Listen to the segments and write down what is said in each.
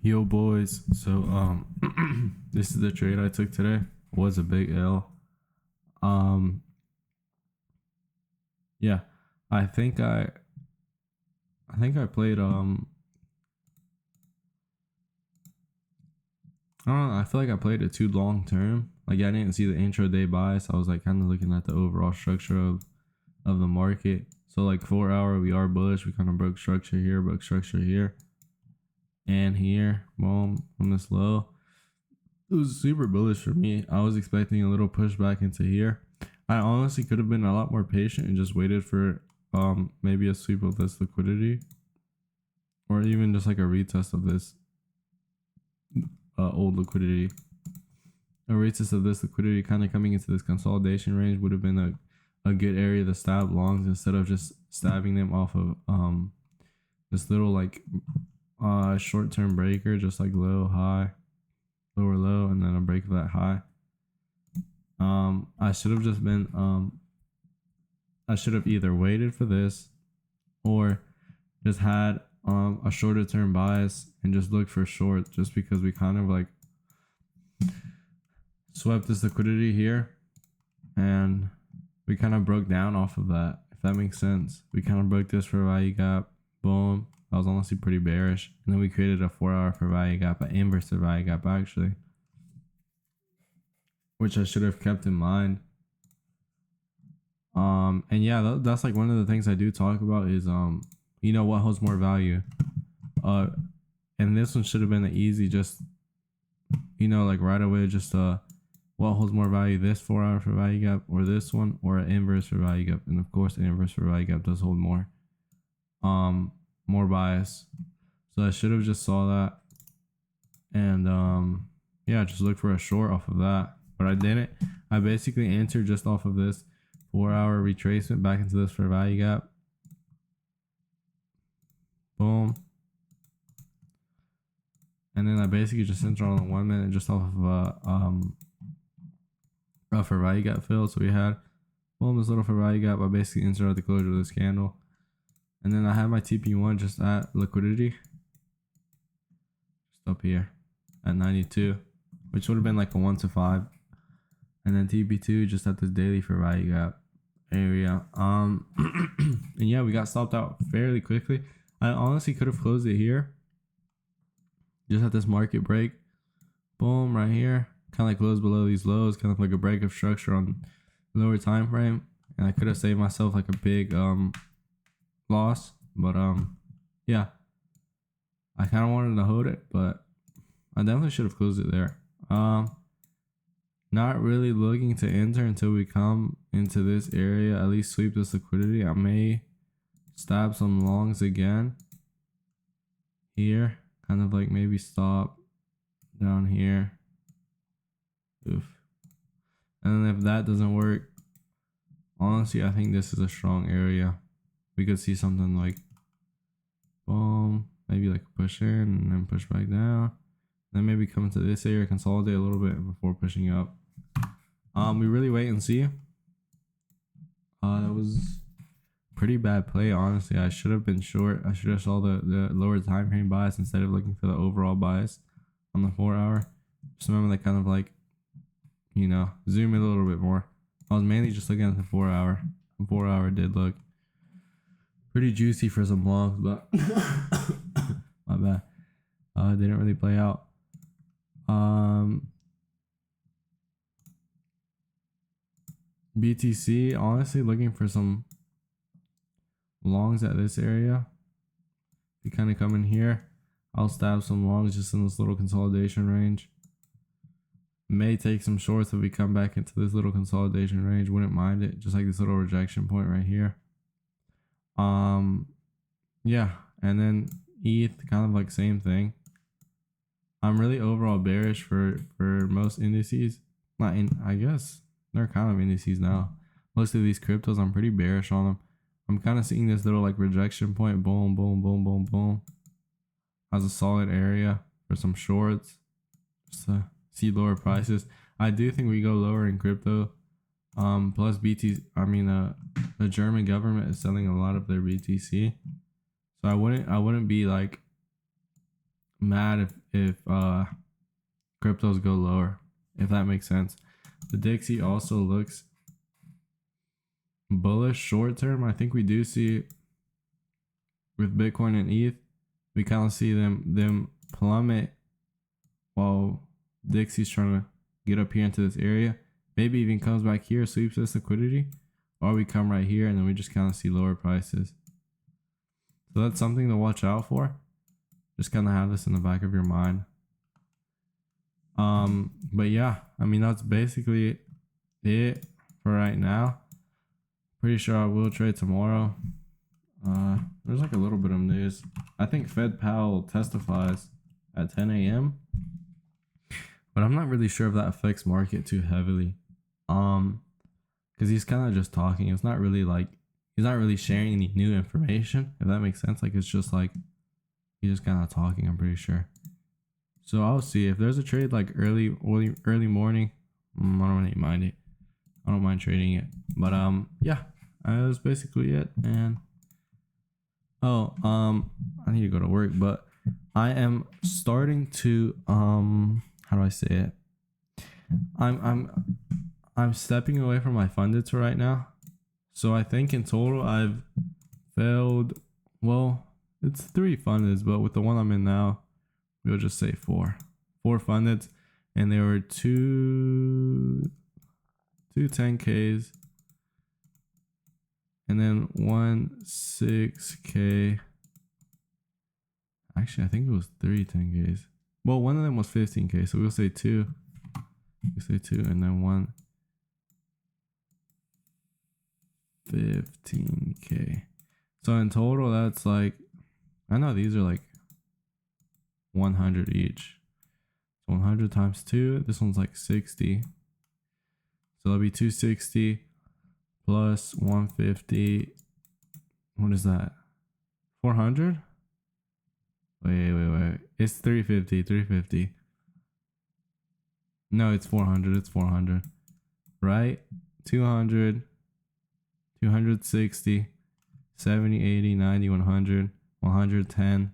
Yo boys, so this is the trade I took today. Was a big L. Um yeah, I think I played I don't know, I feel like I played it too long term. Like I didn't see the intraday bias. I was like kind of looking at the overall structure of the market. So like 4 hour we are bullish. We kind of broke structure here and here. Boom, from this low. It was super bullish for me. I was expecting a little pushback into here. I honestly could have been a lot more patient and just waited for maybe a sweep of this liquidity, or even just like a retest of this old liquidity. A retest of this liquidity kind of coming into this consolidation range would have been a good area to stab longs instead of just stabbing them off of this little like short-term breaker, just like low high lower low and then a break of that high. I should have just been I should have either waited for this or just had a shorter term bias and just looked for short, just because we kind of like swept this liquidity here and we kind of broke down off of that, if that makes sense. We kind of broke this for value gap. Boom. I was honestly pretty bearish. And then we created a 4 hour for value gap, an inverse for value gap actually, which I should have kept in mind. And yeah, that's like one of the things I do talk about is you know, what holds more value. And this one should have been the easy, just, you know, like right away, just what holds more value, this 4 hour for value gap or this one, or an inverse for value gap. And of course the inverse for value gap does hold more bias. So I should have just saw that and yeah, just look for a short off of that, but I didn't. I basically entered just off of this 4 hour retracement back into this for value gap. Boom. And then I basically just entered on the 1 minute just off of for value gap fill. So we had boom, this little for value gap. I basically entered at the closure of this candle. And then I had my TP1 just at liquidity, just up here at 92, which would have been like a 1 to 5. And then TP2 just at this daily for value gap area. And yeah, we got stopped out fairly quickly. I honestly could have closed it here, just at this market break. Boom, right here. Kind of like close below these lows, kind of like a break of structure on lower time frame. And I could have saved myself like a big loss, but yeah, I kind of wanted to hold it, but I definitely should have closed it there. Not really looking to enter until we come into this area, at least sweep this liquidity. I may stab some longs again here, kind of like maybe stop down here. Oof. And then if that doesn't work, honestly I think this is a strong area. We could see something like boom, maybe like push in and then push back down, then maybe come into this area, consolidate a little bit before pushing up. We really wait and see. That was pretty bad play, honestly. I should have been short. I should have saw the lower time frame bias instead of looking for the overall bias on the 4 hour. Just remember that kind of like, you know, zoom in a little bit more. I was mainly just looking at the 4 hour. The 4 hour did look pretty juicy for some longs, but my bad. Didn't really play out. BTC, honestly looking for some longs at this area. If you kind of come in here, I'll stab some longs just in this little consolidation range. May take some shorts if we come back into this little consolidation range. Wouldn't mind it. Just like this little rejection point right here. Yeah, and then ETH, kind of like same thing. I'm really overall bearish for most indices. Not in, I guess they're kind of indices now. Most of these cryptos, I'm pretty bearish on them. I'm kind of seeing this little like rejection point. Boom, boom, boom, boom, boom. Has a solid area for some shorts, just to see lower prices. I do think we go lower in crypto. Plus BTC, the German government is selling a lot of their BTC, so I wouldn't be like mad if cryptos go lower, if that makes sense. The Dixie also looks bullish short term. I think we do see with Bitcoin and ETH, we kind of see them plummet while Dixie's trying to get up here into this area. Maybe even comes back here, sweeps this liquidity, or we come right here and then we just kind of see lower prices. So that's something to watch out for. Just kind of have this in the back of your mind. But yeah, I mean, that's basically it for right now. Pretty sure I will trade tomorrow. There's like a little bit of news. I think Fed Powell testifies at 10 a.m. But I'm not really sure if that affects market too heavily. Because he's kind of just talking. It's not really like, he's not really sharing any new information, if that makes sense. Like, it's just like, he's just kind of talking, I'm pretty sure. So I'll see if there's a trade like early morning. I don't really mind it. I don't mind trading it. But yeah, that's basically it. And I need to go to work, but I am starting to how do I say it? I'm stepping away from my funded right now. So I think in total I've failed, well, it's 3 fundeds, but with the one I'm in now, we'll just say 4 fundeds, and there were two 10Ks and then 1 6K. Actually, I think it was 3 10Ks. Well, one of them was 15K, so we'll say 2. We'll say 2 and then 1 15K. So in total, that's like, I know these are like 100 each. So 100 times 2, this one's like 60. So that'll be 260 plus 150. What is that? 400? Wait. It's 350. No, it's 400. It's 400. Right? 200, 260, 70, 80, 90, 100, 110.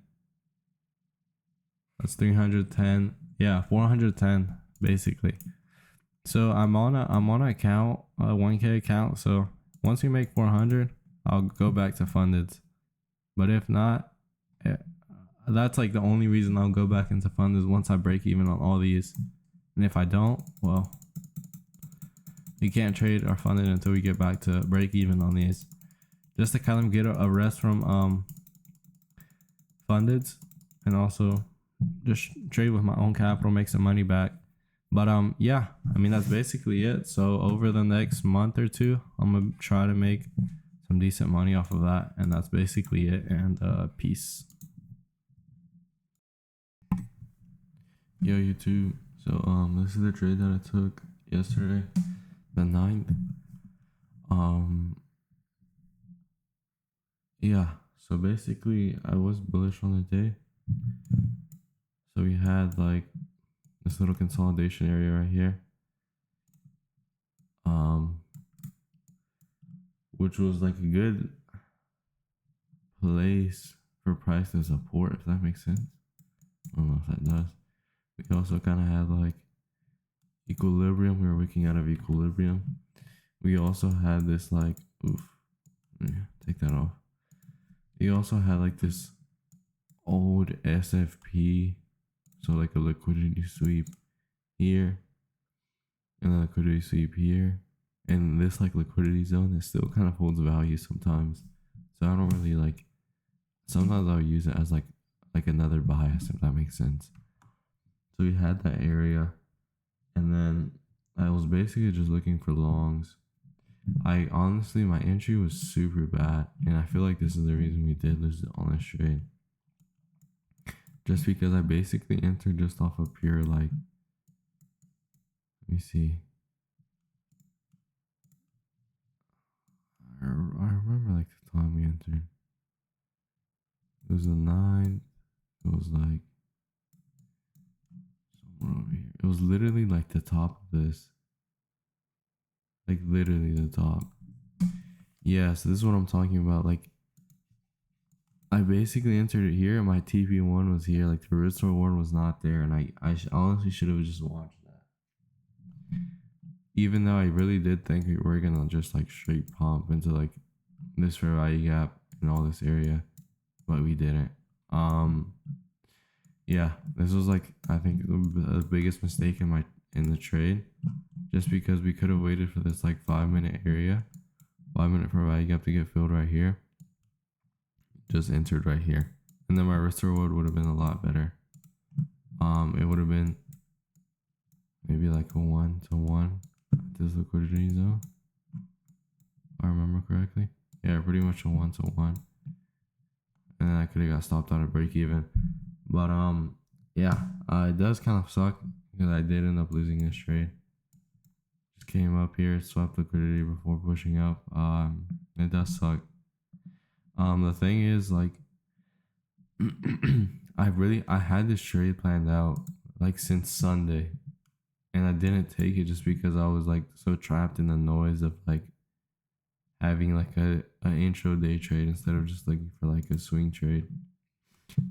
That's 310. Yeah, 410 basically. So I'm on a account, a 1K account. So once we make 400, I'll go back to funded. But if not, that's like the only reason I'll go back into funded once I break even on all these. And if I don't, well, we can't trade our funded until we get back to break even on these. Just to kind of get a rest from funded, and also just trade with my own capital, make some money back. But yeah, I mean, that's basically it. So over the next month or 2, I'm gonna try to make some decent money off of that, and that's basically it. And peace. Yo, YouTube. So this is the trade that I took yesterday, the 9th. Yeah, so basically I was bullish on the day. So we had like this little consolidation area right here, which was like a good place for price to support, if that makes sense. I don't know if that does. We also kind of had like equilibrium. We were waking out of equilibrium. We also had this like, take that off. We also had like this old SFP, so like a liquidity sweep here and a liquidity sweep here, and this like liquidity zone, it still kind of holds value sometimes. So I don't really like, sometimes I'll use it as like another bias, if that makes sense. So we had that area, and then I was basically just looking for longs. I honestly, my entry was super bad, and I feel like this is the reason we did lose on this trade. Just because I basically entered just off of pure like, let me see. I remember like the time we entered. It was the 9th. It was like somewhere over here. It was literally like the top of this. Like literally the top. Yeah, so this is what I'm talking about. Like I basically entered it here and my TP1 was here. Like the wrist reward was not there. And honestly should have just watched that. Even though I really did think we were going to just like straight pump into like this fair value gap in all this area. But we didn't. Yeah, this was like I think the biggest mistake in the trade, just because we could have waited for this like 5 minute area, 5 minute fair value gap to get filled right here. Just entered right here, and then my risk reward would have been a lot better. It would have been maybe like a 1-to-1 at this liquidity zone, if I remember correctly. Yeah, pretty much a 1-to-1, and then I could have got stopped out of break even. But yeah, it does kind of suck because I did end up losing this trade. Just came up here, swept liquidity before pushing up. It does suck. The thing is, like, I had this trade planned out like since Sunday, and I didn't take it just because I was like so trapped in the noise of like having like an intraday trade instead of just looking for like a swing trade.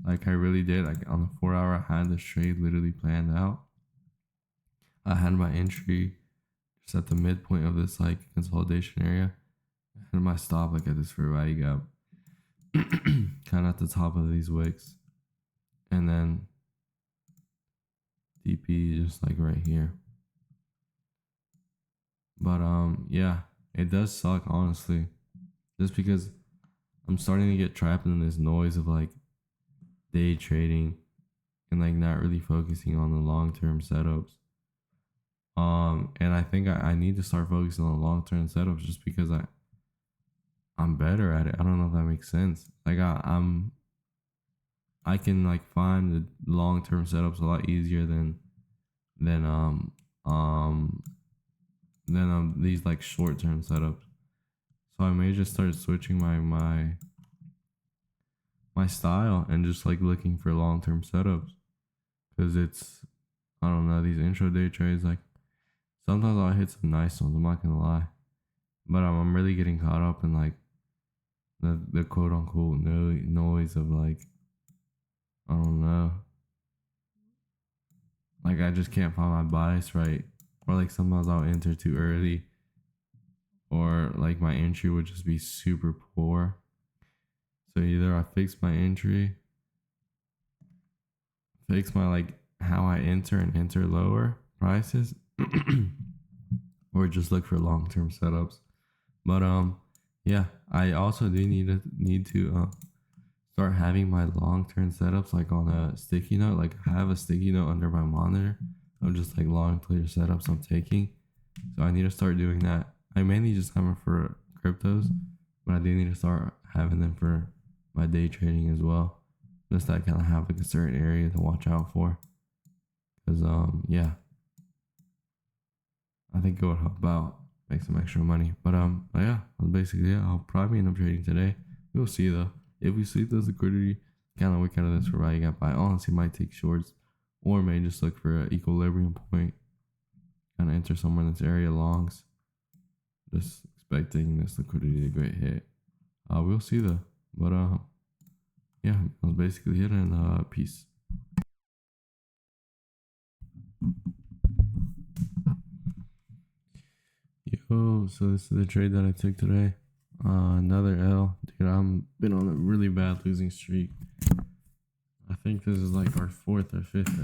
Like I really did. Like on the 4 hour, I had this trade literally planned out. I had my entry just at the midpoint of this like consolidation area. I had my stop like at this fair value gap, kind of at the top of these wicks, and then DP just like right here. But yeah, it does suck honestly, just because I'm starting to get trapped in this noise of like day trading and like not really focusing on the long-term setups. And I think I need to start focusing on long-term setups just because I'm better at it. I don't know if that makes sense. Like I can like find the long-term setups a lot easier than these like short-term setups. So I may just start switching my style and just like looking for long-term setups, because it's, I don't know, these intraday trades, like sometimes I'll hit some nice ones, I'm not gonna lie, but I'm really getting caught up in like the quote unquote noise of like, I don't know, like I just can't find my bias right, or like sometimes I'll enter too early, or like my entry would just be super poor. So either I fix my entry, fix my like how I enter and enter lower prices, or just look for long term setups. But yeah, I also do need to start having my long term setups like on a sticky note. Like I have a sticky note under my monitor of just like long player setups I'm taking. So I need to start doing that. I mainly just have them for cryptos, but I do need to start having them for my day trading as well. Just that kind of have like a certain area to watch out for. Cause yeah, I think it would help out, make some extra money. But yeah, that's basically it. I'll probably end up trading today. We'll see though. If we see this liquidity, kind of work out of this for value gap, I honestly might take shorts, or may just look for an equilibrium point, kind of enter somewhere in this area longs. Just expecting this liquidity to get hit. We'll see though. But yeah, that's basically it, and peace. Yo, so this is the trade that I took today. Another L. Dude, I'm been on a really bad losing streak. I think this is like our 4th or 5th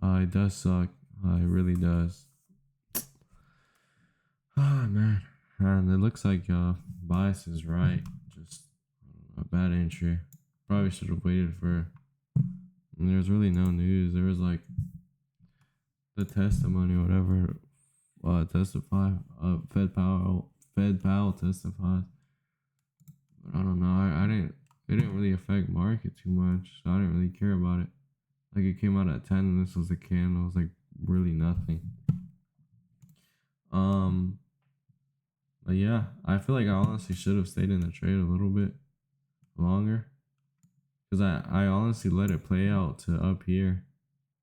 L. It does suck. It really does. Ah, man. And it looks like bias is right. Just a bad entry. Probably should have waited for. And there's really no news. There was like the testimony, whatever. Testify. Fed Powell testifies. But I don't know. I didn't. It didn't really affect market too much, so I didn't really care about it. Like it came out at 10, and this was a candle. It was like really nothing. But yeah, I feel like I honestly should have stayed in the trade a little bit longer, because I honestly let it play out to up here.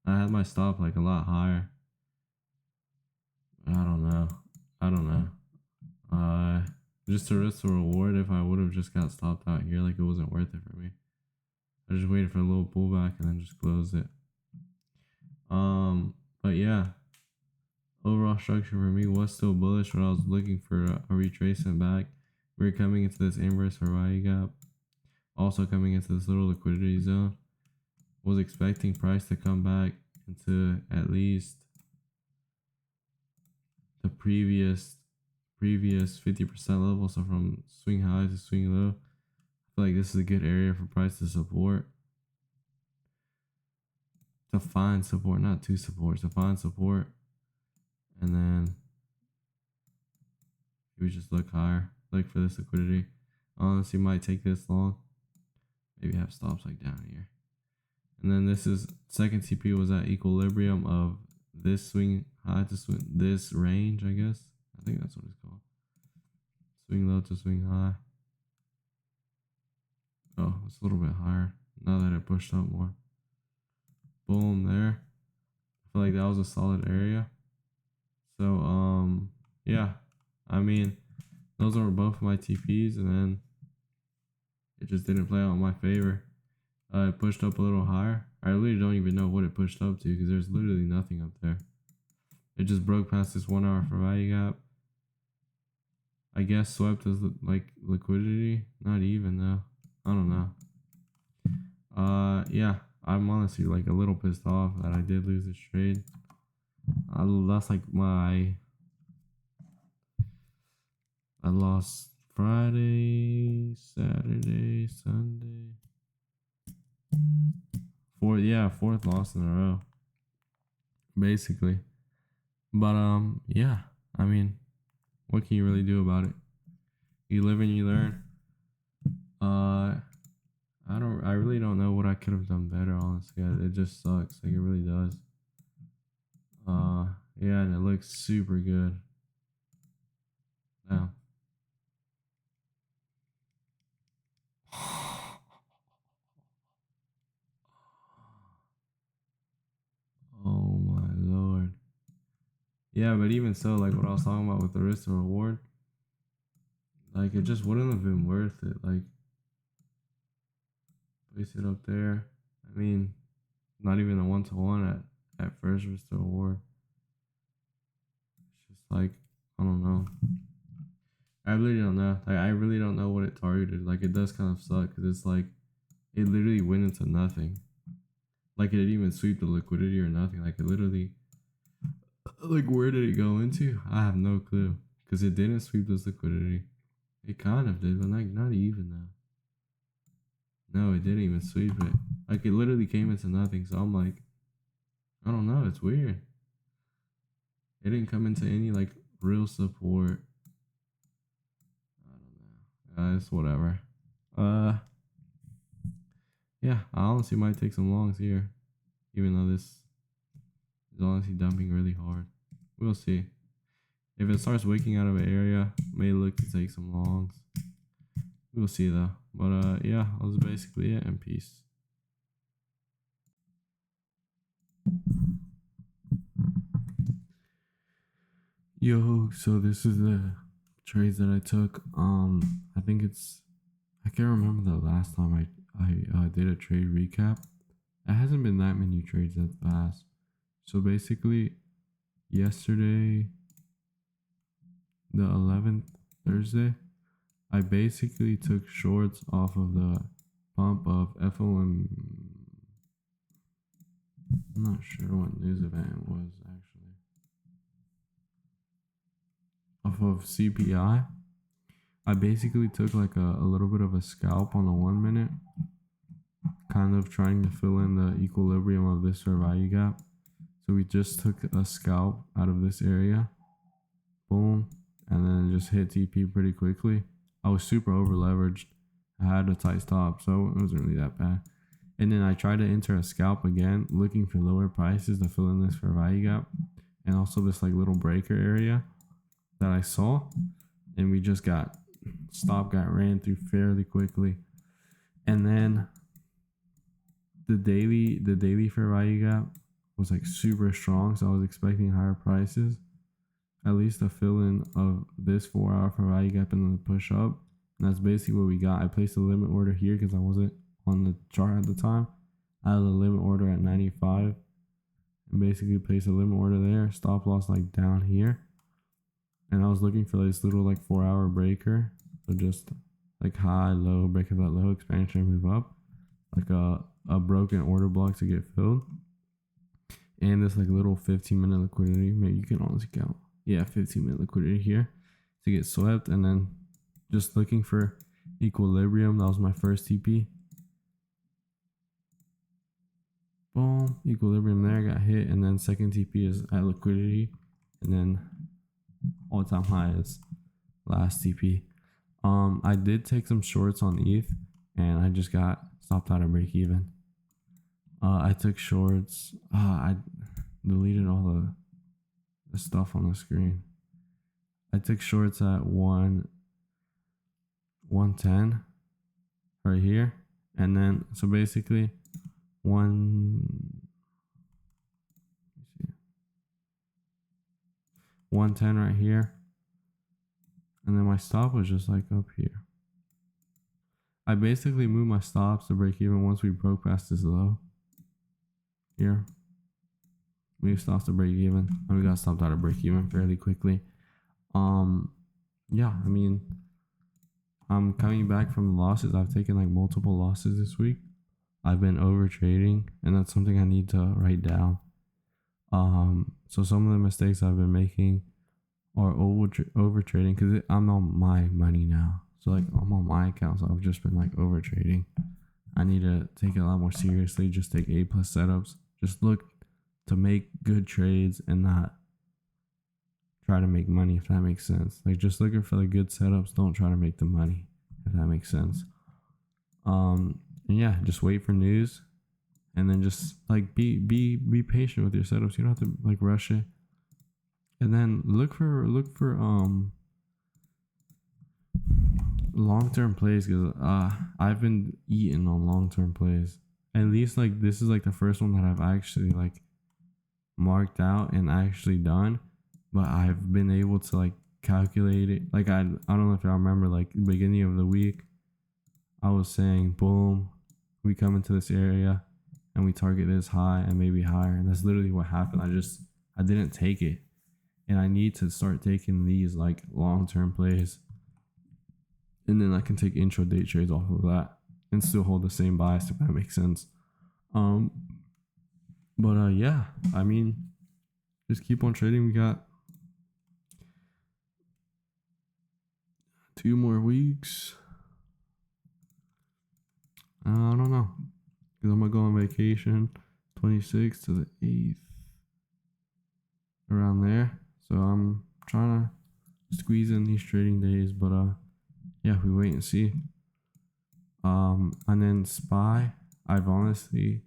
I had my stop like a lot higher. I don't know. just to risk the reward. If I would have just got stopped out here, like it wasn't worth it for me. I just waited for a little pullback and then just closed it. But yeah, overall structure for me was still bullish, but I was looking for a retracement back. We were coming into this inverse for value gap, also coming into this little liquidity zone. Was expecting price to come back into at least the previous 50% level. So from swing high to swing low, I feel like this is a good area for price to support. To find support, not to support, to find support. And then we just look higher, look for this liquidity. Honestly, might take this long. Maybe have stops like down here. And then this is second TP was at equilibrium of this swing high to swing this range, I guess. I think that's what it's called. Swing low to swing high. Oh, it's a little bit higher now that it pushed up more. Boom, there. I feel like that was a solid area. So yeah, I mean, those were both my TPs, and then it just didn't play out in my favor. It pushed up a little higher. I really don't even know what it pushed up to because there's literally nothing up there. It just broke past this 1 hour for value gap. I guess swept as like liquidity. Not even though. I don't know. Yeah, I'm honestly like a little pissed off that I did lose this trade. That's like I lost Friday, Saturday, Sunday. Fourth loss in a row. Basically. But yeah, I mean, what can you really do about it? You live and you learn. I really don't know what I could have done better, honestly. It just sucks. Like it really does. Yeah, and it looks super good. Now. Oh my lord. Yeah, but even so, like what I was talking about with the risk and reward, like it just wouldn't have been worth it. Like place it up there. I mean, not even a 1-to-1 at first risk to reward. It's just like I don't know. I really don't know. Like I really don't know what it targeted. Like it does kind of suck because it's like it literally went into nothing. Like it didn't even sweep the liquidity or nothing. Like it literally, like where did it go into? I have no clue because it didn't sweep this liquidity. It kind of did, but like not even though. No, it didn't even sweep it. Like it literally came into nothing. So I'm like, I don't know. It's weird. It didn't come into any like real support. I don't know. It's whatever. Yeah, I honestly might take some longs here, even though this is honestly dumping really hard. We'll see. If it starts waking out of an area, may look to take some longs. We'll see though. But yeah, that was basically it, and peace. Yo, so this is the trades that I took. I think I can't remember the last time I did a trade recap. It hasn't been that many trades that fast. So basically, yesterday, the 11th, Thursday, I basically took shorts off of the pump of FOM. I'm not sure what news event it was actually. Off of CPI. I basically took like a little bit of a scalp on the 1 minute, kind of trying to fill in the equilibrium of this fair value gap. So we just took a scalp out of this area, boom, and then just hit TP pretty quickly. I was super over leveraged. I had a tight stop, so it wasn't really that bad. And then I tried to enter a scalp again, looking for lower prices to fill in this fair value gap, and also this like little breaker area that I saw, and we just got ran through fairly quickly. And then the daily fair value gap was like super strong, so I was expecting higher prices. at least a fill in of this 4-hour for value gap and then the push up. And that's basically what we got. I placed a limit order here because I wasn't on the chart at the time. I had a limit order at 95 and basically placed a limit order there. Stop loss like down here. And I was looking for this little like 4-hour breaker. So just like high, low, break of that low, expansion, move up. Like a broken order block to get filled. And this like little 15-minute liquidity. Maybe you can honestly count. Yeah, 15-minute liquidity here to get swept. And then just looking for equilibrium. That was my first TP. Boom, equilibrium there, got hit. And then second TP is at liquidity. And then all-time high is last TP. I did take some shorts on ETH and I just got stopped out of break even. I took shorts. I deleted all the stuff on the screen. I took shorts at 110 right here. And then, so basically 110 right here. And then my stop was just like up here. I basically moved my stops to break even once we broke past this low. Here. We stopped to break even. And we got stopped out of break even fairly quickly. Yeah, I mean, I'm coming back from the losses. I've taken like multiple losses this week. I've been over trading, and that's something I need to write down. So some of the mistakes I've been making are over trading because I'm on my money now. So like I'm on my account, so I've just been like over trading. I need to take it a lot more seriously. Just take A+ setups. Just look to make good trades and not try to make money, if that makes sense. Like just looking for the good setups. Don't try to make the money, if that makes sense. And yeah, just wait for news, and then just like be patient with your setups. You don't have to like rush it. And then look for long-term plays, because I've been eating on long-term plays. At least like this is like the first one that I've actually like marked out and actually done, but I've been able to like calculate it. Like I don't know if y'all remember, like beginning of the week I was saying boom, we come into this area and we target this high and maybe higher, and that's literally what happened. I didn't take it, and I need to start taking these like long-term plays, and then I can take intraday trades off of that and still hold the same bias, if that makes sense. Yeah, I mean, just keep on trading. We got 2 more weeks. I don't know, because I'm gonna go on vacation 26th to the 8th, around there. So I'm trying to squeeze in these trading days, but yeah, we wait and see. And then SPY, I've honestly